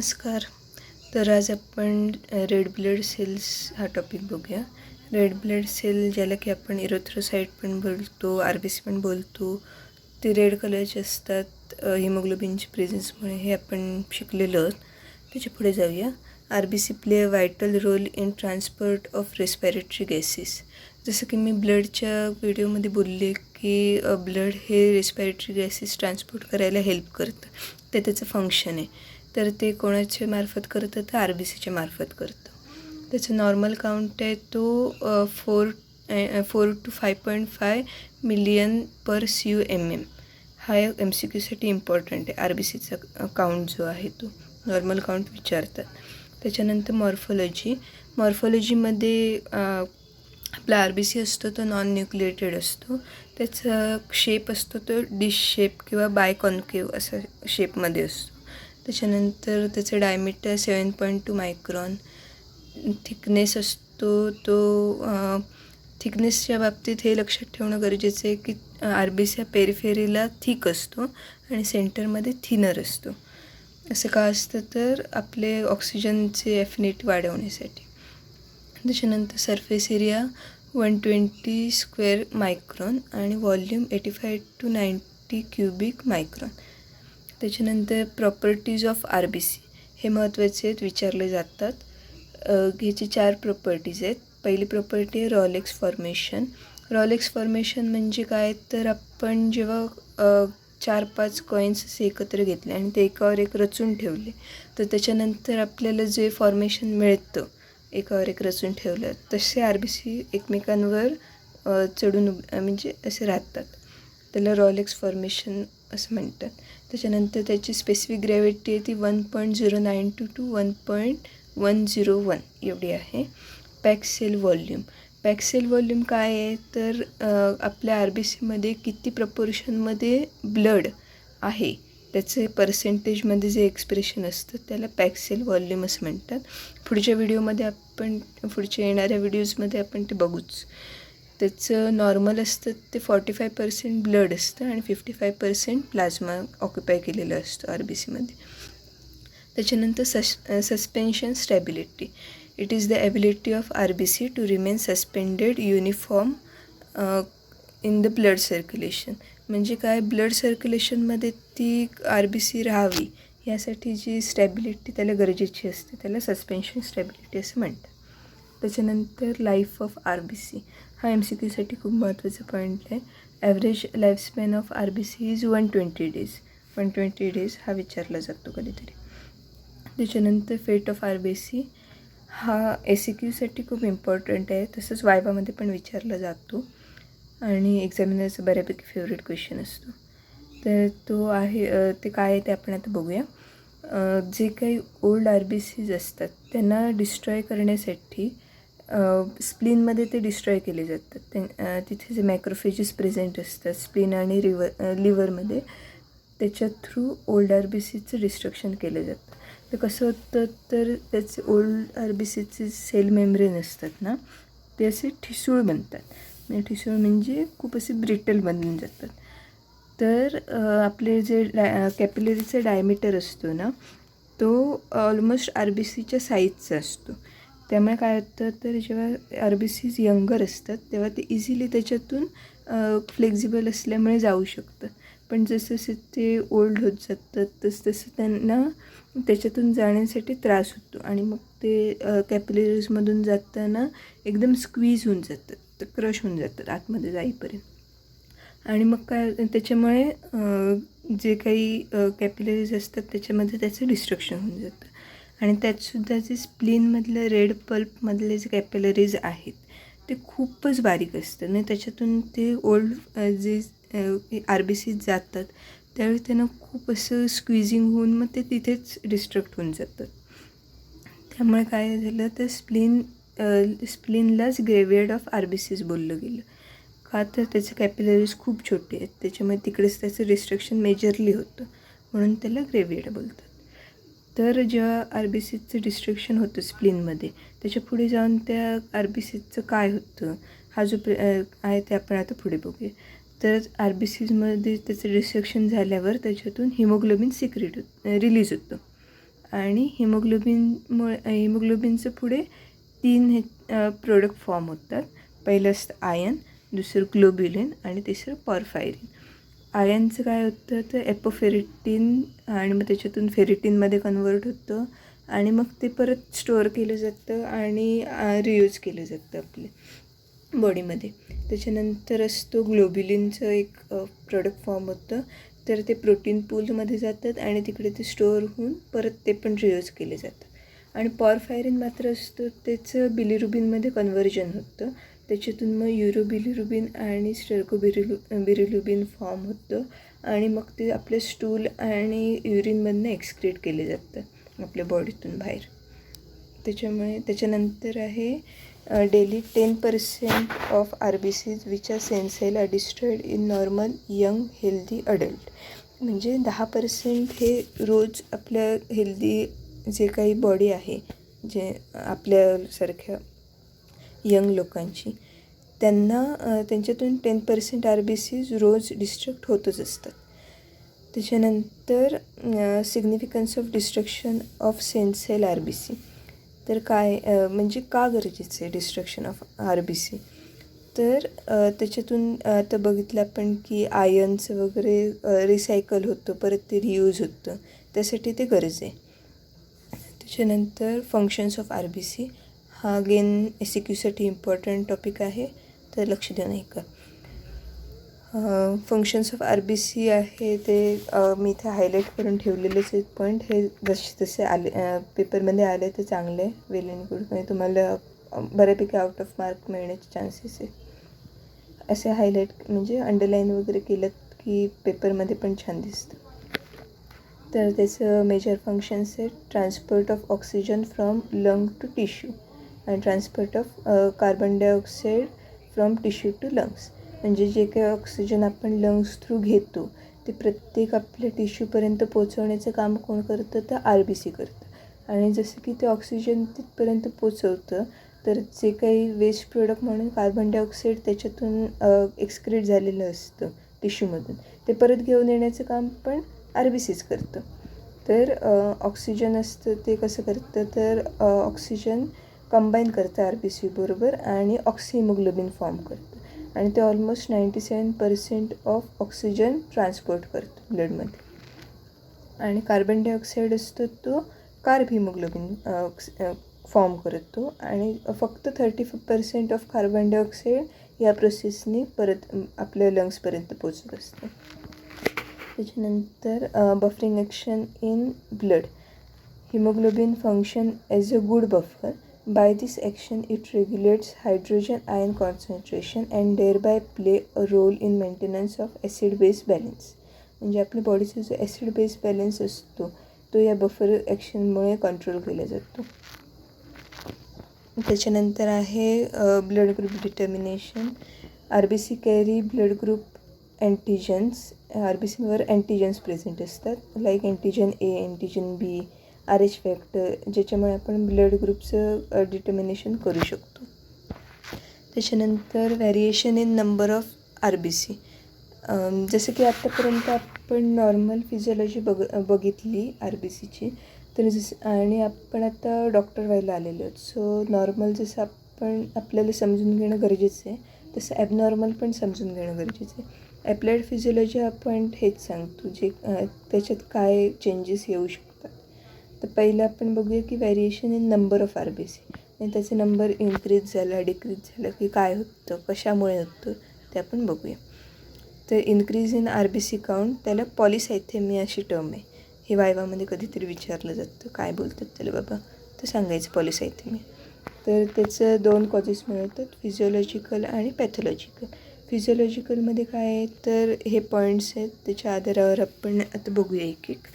नमस्कार. तर आज आपण रेड ब्लड सेल्स हा टॉपिक बघूया. रेड ब्लड सेल ज्याला की आपण इरिथ्रोसाइट पण बोलतो, RBC पण बोलतो, ते रेड कलरचे असतात हिमोग्लोबिनच्या प्रेझेन्समुळे, हे आपण शिकलेलो आहोत. त्याच्या पुढे जाऊया. RBC play a vital role in transport of respiratory gases. जसं की मी ब्लडच्या व्हिडिओमध्ये बोलले की ब्लड हे रेस्पिरेटरी गॅसेस ट्रान्सपोर्ट करायला हेल्प करतं, ते त्याचं फंक्शन आहे. तर ते कोणाच्या मार्फत करतं, तर RBCच्या मार्फत करतं. त्याचं नॉर्मल काउंट आहे तो 4 to 5.5 मिलियन पर CU/mm. हा MCQसाठी इम्पॉर्टंट आहे. RBCचा काउंट जो आहे तो नॉर्मल काउंट विचारतात. त्याच्यानंतर मॉर्फोलॉजीमध्ये आपला RBC असतो तो नॉन न्यूक्लिएटेड असतो. त्याचा शेप असतो तो डिश शेप किंवा बायकॉन्केव्ह असा शेपमध्ये असतो. त्याच्यानंतर त्याचं डायमीटर 7.2 मायक्रॉन. थिकनेस असतो तो थिकनेसच्या बाबतीत हे लक्षात ठेवणं गरजेचं आहे की RBC हा पेरिफेरीला थिक असतो आणि सेंटरमध्ये थिनर असतो. असं का असतं, तर आपले ऑक्सिजनचे एफिनिटी वाढवण्यासाठी. त्याच्यानंतर सरफेस एरिया 120 स्क्वेअर मायक्रॉन आणि व्हॉल्यूम 85 to 90 क्युबिक मायक्रॉन. त्याच्यानंतर प्रॉपर्टीज ऑफ RBC हे महत्त्वाचे आहेत, विचारले जातात. ह्याची 4 प्रॉपर्टीज आहेत. पहिली प्रॉपर्टी आहे रॉलेक्स फॉर्मेशन. रॉलेक्स फॉर्मेशन म्हणजे काय, तर आपण जेव्हा 4-5 कॉईन्स असे एकत्र घेतले आणि ते एकावर एक रचून ठेवले, तर त्याच्यानंतर आपल्याला जे फॉर्मेशन मिळतं एकावर एक रचून ठेवलं, तसे RBC एकमेकांवर चढून म्हणजे असे राहतात. त्याला रॉलेक्स फॉर्मेशन असं म्हणतात. त्याच्यानंतर त्याची स्पेसिफिक ग्रॅव्हिटी आहे ती 1.092 to 1.101 एवढी आहे. पॅक सेल व्हॉल्यूम काय आहे, तर आपल्या RBCमध्ये किती प्रपोर्शनमध्ये ब्लड आहे त्याचे पर्सेंटेजमध्ये जे एक्सप्रेशन असतं त्याला पॅक सेल व्हॉल्यूम असं म्हणतात. पुढच्या येणाऱ्या व्हिडिओजमध्ये आपण ते बघूच. त्याचं नॉर्मल असतं ते 45% ब्लड असतं आणि 55% प्लाझ्मा ऑक्युपाय केलेलं असतं RBCमध्ये. त्याच्यानंतर suspension stability. It is the ability of RBC to remain suspended uniform in the blood circulation. म्हणजे काय, ब्लड सर्क्युलेशनमध्ये ती RBC राहावी यासाठी जी स्टॅबिलिटी त्याला गरजेची असते त्याला सस्पेन्शन स्टॅबिलिटी असं म्हणतात. त्याच्यानंतर लाईफ ऑफ RBC हा MCQसाठी खूप महत्त्वाचा पॉईंट आहे. Average lifespan of RBC is 120 days. 120 days हा विचारला जातो कधीतरी. त्याच्यानंतर फेट ऑफ RBC हा SAQसाठी खूप इम्पॉर्टंट आहे, तसंच वायवामध्ये पण विचारला जातो आणि एक्झामिनरचा बऱ्यापैकी फेवरेट क्वेश्चन असतो. तर तो आहे ते काय आहे ते आपण आता बघूया. जे काही ओल्ड RBCज असतात त्यांना डिस्ट्रॉय करण्यासाठी स्प्लीनमध्ये ते डिस्ट्रॉय केले जातात. तिथे जे मॅक्रोफेजेस प्रेझेंट असतात स्प्लीन आणि लिव्हरमध्ये, त्याच्या थ्रू ओल्ड RBCचं डिस्ट्रक्शन केलं जातं. तर कसं होतं, तर त्याचे ओल्ड RBCचे सेल मेम्ब्रेन असतात ना, ते असे ठिसूळ बनतात. म्हणजे ठिसूळ म्हणजे खूप असे ब्रिटल बनून जातात. तर आपले जे कॅपिलरीचा डायमीटर असतो ना, तो ऑलमोस्ट RBCच्या साईजचा असतो. त्यामुळे काय होतं, तर जेव्हा RBCज यंगर असतात तेव्हा ते इझिली त्याच्यातून फ्लेक्झिबल असल्यामुळे जाऊ शकतं. पण जसं ते ओल्ड होत जातात तसं त्यांना त्याच्यातून जाण्यासाठी त्रास होतो आणि मग ते कॅपिलरीजमधून जाताना एकदम स्क्वीज होऊन जातात, तर क्रश होऊन जातात आतमध्ये जाईपर्यंत. आणि मग काय त्याच्यामुळे जे काही कॅपिलरीज असतात त्याच्यामध्ये त्याचं डिस्ट्रक्शन होऊन जातं. आणि त्यातसुद्धा जे स्प्लीनमधलं रेड पल्पमधले जे कॅपिलरीज आहेत ते खूपच बारीक असतात आणि त्याच्यातून ते ओल्ड जे RBCज जातात त्यावेळी त्यांना खूप असं स्क्विझिंग होऊन मग ते तिथेच डिस्ट्रक्ट होऊन जातात. त्यामुळे काय झालं, तर स्प्लीनलाच ग्रेव्हयार्ड ऑफ RBCज बोललं गेलं. का, तर त्याचे कॅपिलरीज खूप छोटे आहेत, त्याच्यामुळे तिकडेच त्याचं डिस्ट्रक्शन मेजरली होतं, म्हणून त्याला ग्रेव्हयार्ड बोलतात. तर जेव्हा RBCचं डिस्ट्रक्शन होतं स्प्लीनमध्ये, त्याच्या पुढे जाऊन त्या RBCचं काय होतं हा जो आहे ते आपण आता पुढे बघूया. तर RBCजमध्ये त्याचं डिस्ट्रक्शन झाल्यावर त्याच्यातून हिमोग्लोबिन रिलीज होतं आणि हिमोग्लोबिनचं पुढे 3 प्रोडक्ट फॉर्म होतात. पहिलं असतं आयन, दुसरं ग्लोब्युलिन आणि तिसरं पॉरफायरिन. आयनचं काय होतं तर एपोफेरिटीन आणि मग त्याच्यातून फेरिटीनमध्ये कन्वर्ट होतं आणि मग ते परत स्टोअर केलं जातं आणि रियूज केलं जातं आपल्या बॉडीमध्ये. त्याच्यानंतर असतो ग्लोब्युलिनचं एक प्रोडक्ट फॉर्म होतं, तर ते प्रोटीन पूलमध्ये जातात आणि तिकडे ते स्टोअर होऊन परत ते पण रियूज केले जातं. आणि पॉरफायरिन मात्र असतं त्याचं बिलिरुबिनमध्ये कन्व्हर्जन होतं, त्याच्यातून मग युरोबिलिरुबिन आणि बिरिलुबिन फॉर्म होतं आणि मग ते आपल्या स्टूल आणि युरिनमधनं एक्सक्रीट केले जातं आपल्या बॉडीतून बाहेर. त्याच्यानंतर आहे daily 10% of RBCs which are senile are destroyed in normal young healthy adult. म्हणजे 10% हे रोज आपल्या हेल्दी जे काही बॉडी आहे, जे आपल्यासारख्या यंग लोकांची, त्यांना त्यांच्यातून 10% RBCs रोज डिस्ट्रक्ट होतच असतात. त्याच्यानंतर significance of destruction of senile RBC. तर काय म्हणजे का गरजेचं आहे डिस्ट्रक्शन ऑफ RBC? तर त्याच्यातून आता बघितलं आपण की आयनचं वगैरे रिसायकल होतं, परत ते रियूज होतं, त्यासाठी ते गरज आहे. त्याच्यानंतर फंक्शन्स ऑफ RBC हा अगेन SEQसाठी इम्पॉर्टंट टॉपिक आहे, तर लक्ष देऊ नये का. फंक्शन्स ऑफ RBC आहे ते मी इथे हायलाईट करून ठेवलेलेच आहेत पॉईंट. हे जसे आले पेपरमध्ये आले तर चांगले, वेल अँड गुड. म्हणजे तुम्हाला बऱ्यापैकी आउट ऑफ मार्क मिळण्याचे चान्सेस आहे. असे हायलाईट म्हणजे अंडरलाईन वगैरे केलं की पेपरमध्ये पण छान दिसतं. तर त्याचं मेजर फंक्शन्स आहेत transport of oxygen from lung to tissue आणि transport of carbon dioxide from tissue to lungs. म्हणजे जे काही ऑक्सिजन आपण लंग्स थ्रू घेतो ते प्रत्येक आपल्या टिश्यूपर्यंत पोचवण्याचं काम कोण करतं तर RBC करतं. आणि जसं की ते ऑक्सिजन तिथपर्यंत पोचवतं, तर जे काही वेस्ट प्रोडक्ट म्हणून कार्बन डायऑक्साईड त्याच्यातून एक्सक्रीट झालेलं असतं टिश्यूमधून, ते परत घेऊन येण्याचं काम पण RBCच करतं. तर ऑक्सिजन असतं ते कसं करतं तर ऑक्सिजन कंबाईन करतं RBC बरोबर आणि ऑक्सिहिमोग्लोबिन फॉर्म करतं आणि ते ऑलमोस्ट 97% ऑफ ऑक्सिजन ट्रान्सपोर्ट करतो ब्लडमध्ये. आणि कार्बन डायऑक्साईड असतो तो कार्ब हिमोग्लोबिन फॉर्म करतो आणि फक्त 30% ऑफ कार्बन डायऑक्साईड या प्रोसेसने परत आपल्या लंग्सपर्यंत पोचत असतं. त्याच्यानंतर buffering action in blood. Haemoglobin function as a good buffer. By this action it regulates hydrogen ion concentration and thereby play a role in maintenance of acid base balance. म्हणजे आपल्या बॉडीचा जो ॲसिड बेस बॅलन्स असतो तो या buffer ॲक्शनमुळे control केला जातो. त्याच्यानंतर आहे blood group determination. RBC carry blood group antigens. RBCवर अँटीजन्स प्रेझेंट असतात, like antigen A, antigen B, RH factor, ज्याच्यामुळे आपण ब्लड ग्रुपचं डिटर्मिनेशन करू शकतो. त्याच्यानंतर variation in number of RBC. जसं की आत्तापर्यंत आपण नॉर्मल फिजिओलॉजी बघितली RBCची, तर आणि आपण आता डॉक्टर व्हायला आलेलो आहोत. सो नॉर्मल जसं आपल्याला समजून घेणं गरजेचं आहे, तसं ॲबनॉर्मल पण समजून घेणं गरजेचं आहे. ॲप्लाइड फिजिओलॉजी हा पॉईंट हेच सांगतो, जे त्याच्यात काय चेंजेस येऊ शकतात. तर पहिलं आपण बघूया की variation in number of RBC. आणि त्याचा नंबर इन्क्रीज झाला डिक्रीज झाला की काय होतं, कशामुळे होतं ते आपण बघूया. तर इन्क्रीज इन RBC काउंट, त्याला पॉलिसायथेमिया अशी टर्म आहे. हे वायवामध्ये कधीतरी विचारलं जातं, काय बोलतात त्याला बाबा, तर सांगायचं पॉलिसायथेमिया. तर त्याचं 2 कॉजेस मिळतात, फिजिओलॉजिकल आणि पॅथॉलॉजिकल. फिजिओलॉजिकलमध्ये काय आहे तर हे पॉईंट्स आहेत, त्याच्या आधारावर आपण आता बघूया एक एक.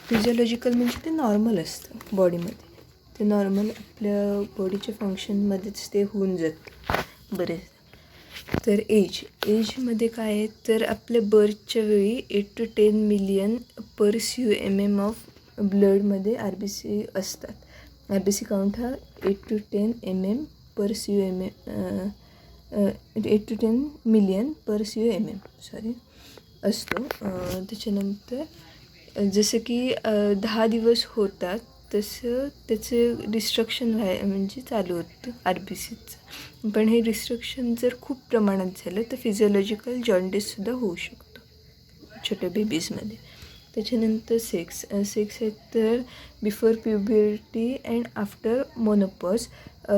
फिजिओलॉजिकल म्हणजे ते नॉर्मल असतं बॉडीमध्ये, ते नॉर्मल आपल्या बॉडीच्या फंक्शनमध्येच ते होऊन जातं बरेच. तर एजमध्ये काय आहे तर आपल्या बर्थच्या वेळी 8 to 10 million per CUMM of ब्लडमध्ये RBC असतात. RBC काउंट हा 8 to 10 mm पर CUMM 8 to 10 million per CUMM असतो. त्याच्यानंतर जसं की 10 दिवस होतात तसं त्याचं डिस्ट्रक्शन म्हणजे चालू होतं RBCचं. पण हे डिस्ट्रक्शन जर खूप प्रमाणात झालं तर फिजिओलॉजिकल जॉन्डिससुद्धा होऊ शकतो छोट्या बेबीजमध्ये. त्याच्यानंतर सेक्स आहे तर before puberty and after menopause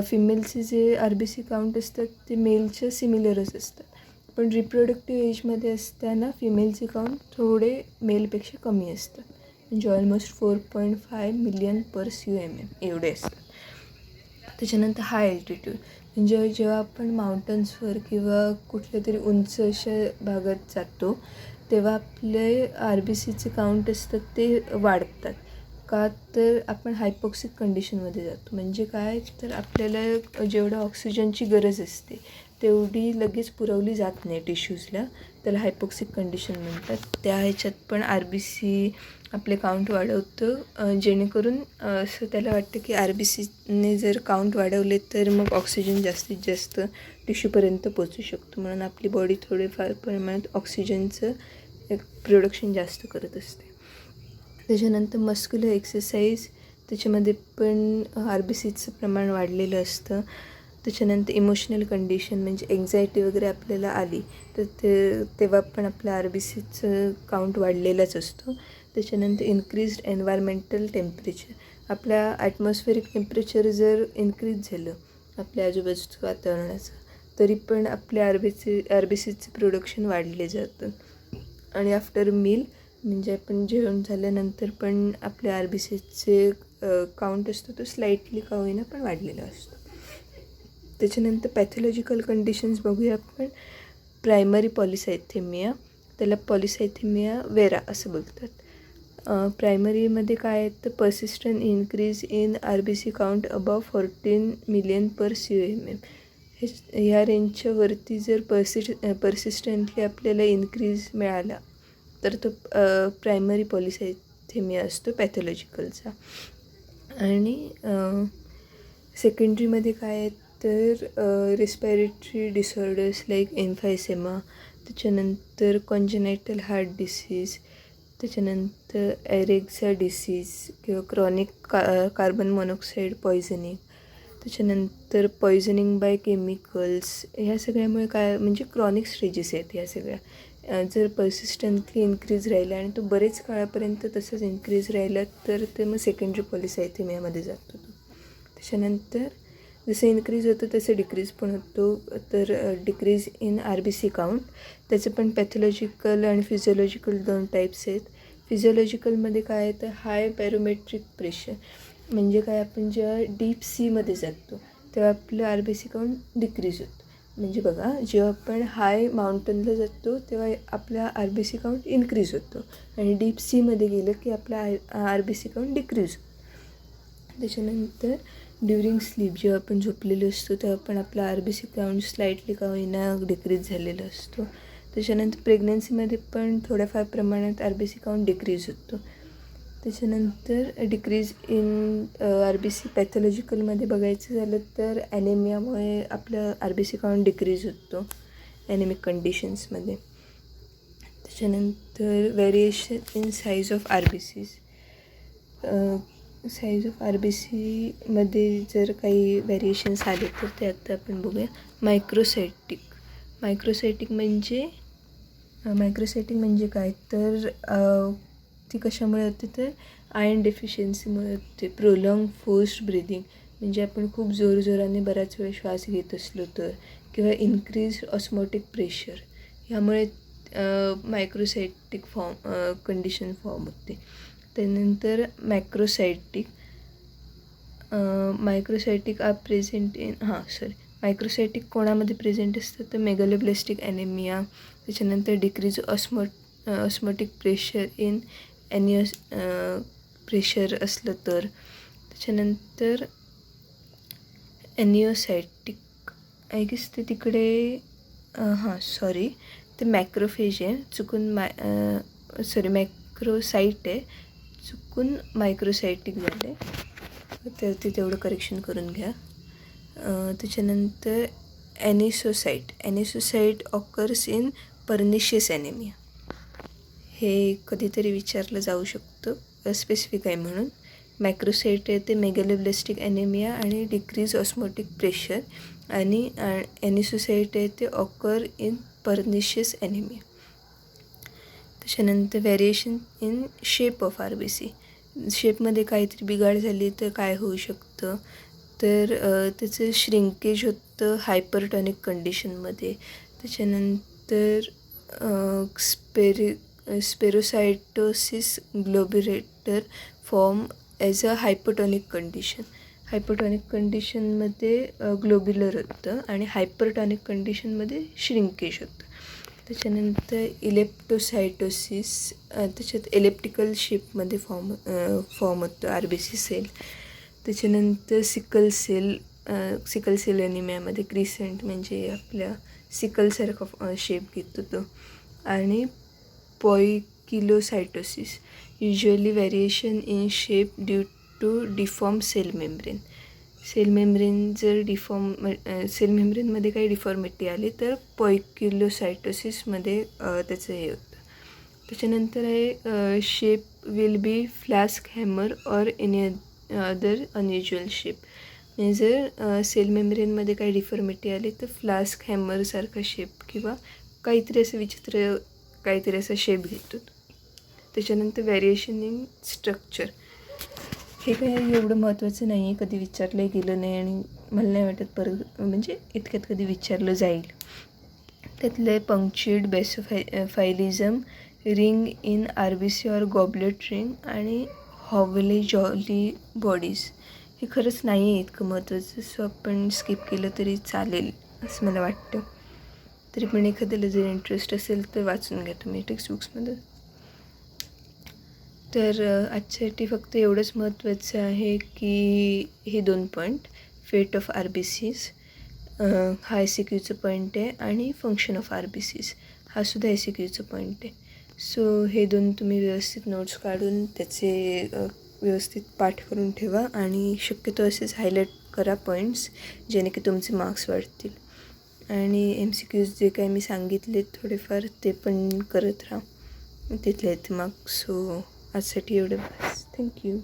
फिमेलचे जे RBC काउंट असतात ते मेलच्या सिमिलरच असतात. पण रिप्रोडक्टिव्ह एजमध्ये असताना फिमेलचे काउंट थोडे मेलपेक्षा कमी असतात. म्हणजे ऑलमोस्ट 4.5 मिलियन पर CUMM एवढे असतात. त्याच्यानंतर हाय अल्टिट्यूड म्हणजे जेव्हा आपण माउंटन्सवर किंवा कुठल्या तरी उंच अशा भागात जातो तेव्हा आपले RBCचे काउंट असतात ते वाढतात. का तर आपण हायपॉक्सिक कंडिशनमध्ये जातो. म्हणजे काय तर आपल्याला जेवढं ऑक्सिजनची गरज असते तेवढी लगेच पुरवली जात नाही टिश्यूजला. त्याला कंडिशन म्हणतात. त्या ह्याच्यात पण RBC आपले काउंट वाढवतं जेणेकरून असं त्याला वाटतं की RBCने जर काउंट वाढवले तर मग ऑक्सिजन जास्तीत जास्त टिश्यूपर्यंत पोचू शकतो. म्हणून आपली बॉडी थोडेफार प्रमाणात ऑक्सिजनचं प्रोडक्शन जास्त करत असते. त्याच्यानंतर मस्क्युलर एक्सरसाइज त्याच्यामध्ये पण RBCचं प्रमाण वाढलेलं असतं. त्याच्यानंतर इमोशनल कंडिशन म्हणजे एन्झायटी वगैरे आपल्याला आली तर तेव्हा पण आपलं RBCचं काउंट वाढलेलाच असतो. त्याच्यानंतर इन्क्रीज्ड एन्व्हायरमेंटल टेम्परेचर आपल्या ॲटमॉस्फेरिक टेम्परेचर जर इन्क्रीज झालं आपल्या आजूबाजूचं वातावरणाचं तरी पण आपल्या RBCचं प्रोडक्शन वाढले जातं. आणि आफ्टर मील म्हणजे आपण जेवण झाल्यानंतर पण आपल्या RBCचे काउंट असतो तो स्लाइटली का होईना पण वाढलेला असतो. त्याच्यानंतर पॅथॉलॉजिकल कंडिशन्स बघूया आपण. प्रायमरी पॉलिसायथेमिया त्याला पॉलिसायथेमिया वेरा असं बोलतात. प्रायमरीमध्ये काय आहे तर persistent increase in RBC count above 14 million per CUMM. ह्या रेंजच्या वरती जर पर्सिस्टंटली आपल्याला इन्क्रीज मिळाला तर तो प्रायमरी पॉलिसायथेमिया असतो पॅथॉलॉजिकलचा. आणि सेकंडरीमध्ये काय आहे तर रिस्पायरेटरी डिसऑर्डर्स लाईक एम्फायसेमा, त्याच्यानंतर कॉन्जेनायटल हार्ट डिसीज, त्याच्यानंतर ॲरेक्झा डिसीज किंवा क्रॉनिक कार्बन मोनॉक्साईड पॉयझनिंग, त्याच्यानंतर पॉयझनिंग बाय केमिकल्स. ह्या सगळ्यामुळे काय म्हणजे क्रॉनिक स्टेजेस आहेत ह्या सगळ्या. जर पर्सिस्टंटली इन्क्रीज राहिला आणि तो बरेच काळापर्यंत तसंच इन्क्रीज राहिला तर ते मग सेकंडरी पॉलिसायथेमियामध्ये जातो तो. त्याच्यानंतर जसं इन्क्रीज होतं तसं डिक्रीज पण होतो. तर डिक्रीज इन RBC काउंट त्याचं पण पॅथॉलॉजिकल आणि फिजिओलॉजिकल 2 टाईप्स आहेत. फिजिओलॉजिकलमध्ये काय आहे तर हाय बॅरोमेट्रिक प्रेशर म्हणजे काय आपण जेव्हा डीप सीमध्ये जातो तेव्हा आपलं RBC काउंट डिक्रीज होतं. म्हणजे बघा जेव्हा आपण हाय माउंटनला जातो तेव्हा आपला RBC काउंट इन्क्रीज होतो आणि डीप सीमध्ये गेलं की आपला RBC काउंट डिक्रीज होतो. त्याच्यानंतर ड्युरिंग स्लीप जेव्हा आपण झोपलेलो असतो तेव्हा पण आपला RBC काउंट स्लाइटली का होईना डिक्रीज झालेला असतो. त्याच्यानंतर प्रेग्नन्सीमध्ये पण थोड्याफार प्रमाणात RBC काउंट डिक्रीज होतो. त्याच्यानंतर डिक्रीज इन RBC पॅथॉलॉजिकलमध्ये बघायचं झालं तर ॲनेमियामुळे आपलं RBC काउंट डिक्रीज होतो ॲनेमिक कंडिशन्समध्ये. त्याच्यानंतर variation in size of RBCs. Size of RBCमध्ये जर काही व्हेरिएशन्स आले तर ते आता आपण बघूया. मायक्रोसायटिक म्हणजे काय तर ती कशामुळे होते तर आयर्न डेफिशियन्सीमुळे होते. प्रोलॉंग फोर्स्ड ब्रिदिंग म्हणजे आपण खूप जोरजोराने बराच वेळ श्वास घेत असलो तर किंवा इन्क्रीज ऑस्मोटिक प्रेशर ह्यामुळे मायक्रोसायटिक कंडिशन फॉर्म होते. त्यानंतर microcytic are present in microcytic कोणामध्ये प्रेझेंट असतं तर मेगलोब्लास्टिक ॲनेमिया. त्याच्यानंतर डिक्रीज ऑस्मोटिक प्रेशर इन ॲनियस प्रेशर असलं तर. त्याच्यानंतर ॲनिओसायटिक आय गेस ते तिकडे ते मॅक्रोफेज आहे चुकून मॅक्रोसाईट आहे चुकून मायक्रोसायटिक झाले तर ते तेवढं करेक्शन करून घ्या. त्याच्यानंतर ॲनिसोसाईट ऑकर्स इन पर्निशियस ॲनेमिया. हे कधीतरी विचारलं जाऊ शकतं स्पेसिफिक आहे म्हणून. मॅक्रोसाइट आहे ते मेगॅलोब्लास्टिक ॲनेमिया आणि डिक्रीज ऑस्मोटिक प्रेशर, आणि ॲनिसोसाइट आहे ते ऑकर इन पर्निशियस ॲनेमिया. त्याच्यानंतर variation in shape of RBC. शेपमध्ये काहीतरी बिघाड झाली तर काय होऊ शकतं, तर त्याचं श्रिंकेज होतं हायपरटॉनिक कंडिशनमध्ये. त्याच्यानंतर स्पेरोसायटोसिस ग्लोब्युलेटर फॉर्म ॲज अ हायपरटॉनिक कंडिशन. हायपरटॉनिक कंडिशनमध्ये ग्लोब्युलर होतं आणि हायपरटॉनिक कंडिशनमध्ये श्रिंकेज होतं. त्याच्यानंतर इलेप्टोसायटोसिस, त्याच्यात एलिप्टिकल शेपमध्ये फॉर्म होतं RBC सेल. त्याच्यानंतर सिकल सेल ॲनिमियामध्ये क्रिसेंट म्हणजे आपल्या सिकलसारखा शेप घेतो तो. आणि poikilocytosis, usually variation in shape due to deform cell membrane. Cell मेम्ब्रेनमध्ये काही डिफॉर्मिटी आली तर पॉइकिलोसायटोसिसमध्ये त्याचं हे होतं. त्याच्यानंतर आहे shape will be flask hammer or any other unusual shape. म्हणजे जर सेल मेम्ब्रेनमध्ये काही डिफॉर्मिटी आली तर फ्लास्क हॅमरसारखा शेप किंवा काहीतरी असं विचित्र काहीतरी असा शेप घेतो. त्याच्यानंतर व्हेरिएशन इन स्ट्रक्चर, हे काही एवढं महत्त्वाचं नाही आहे, कधी विचारलं गेलं नाही आणि मला नाही वाटत परत म्हणजे इतक्यात कधी विचारलं जाईल. त्यातलं आहे punctuate basophilism, ring in RBC or goblet ring, आणि हॉवले जॉली बॉडीज. हे खरंच नाही आहे इतकं महत्त्वाचं, सो आपण स्किप केलं तरी चालेल असं मला वाटतं. तरी पण एखाद्याला जर इंटरेस्ट असेल तर वाचून घ्या तुम्ही टेक्स्टबुक्समधून. तर आजच्यासाठी फक्त एवढंच महत्त्वाचं आहे की हे 2 पॉईंट, फेट ऑफ RBCs हा SCQचं पॉईंट आहे, आणि फंक्शन ऑफ RBCs हा सुद्धा SCQचं पॉईंट आहे. सो हे 2 तुम्ही व्यवस्थित नोट्स काढून त्याचे व्यवस्थित पाठ करून ठेवा, आणि शक्यतो असेच हायलाईट करा पॉईंट्स, जेणे की तुमचे मार्क्स वाढतील. आणि MCQs जे काही मी सांगितले थोडेफार ते पण करत राहा, तिथले मार्क्स. सो आजसाठी एवढं बस. थँक्यू.